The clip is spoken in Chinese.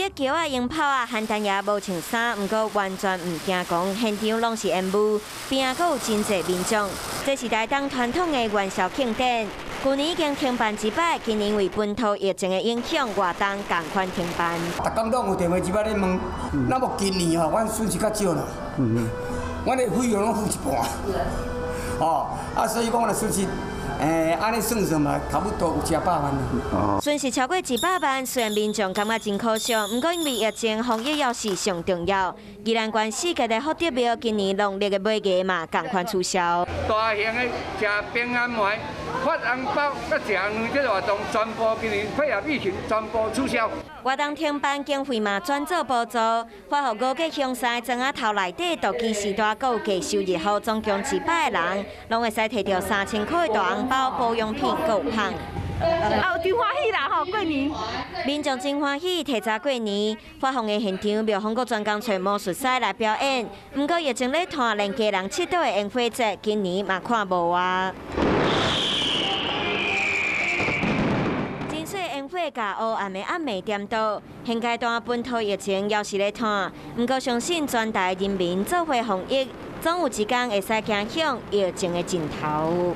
日桥啊、樱炮啊、邯郸也无穿衫，不过完全唔惊讲，现场拢是烟雾，边啊，阁有真侪民众。这是台东传统的元宵庆典，去年已经停办一摆，今年为本土疫情的影响，活动同款停办。逐工拢有电话一摆咧问，那么今年吼，阮损失较少啦。阮的费用拢付一半。所以讲我的损失。安尼算算嘛，差不多有100万啦。损失超过100万，虽然民众感觉真可惜，不过因为疫情防疫要是上重要。宜兰县4界的福德庙今年农历的买价嘛，同款取消。大型的吃平安糜、发红包、甲食两这活动，全部今年配合疫情，全部取消。活动停办经费嘛转做补助，发予5个乡山庄仔头内底独居时代，阁有低收入户，总共100个人，拢会使摕到3000块的大红包、保养品、购胖。真欢喜啦吼！过年，民众真欢喜，提早过年。发放的现场，庙方阁专工找魔术师来表演。不过疫情咧拖，连家人佚佗的烟火节，今年嘛看无啊。真水烟火甲黑暗的暗暝点到，现阶段本土疫情要是咧拖，不过相信全台人民做伙防疫，总有一天会使走向疫情的尽头。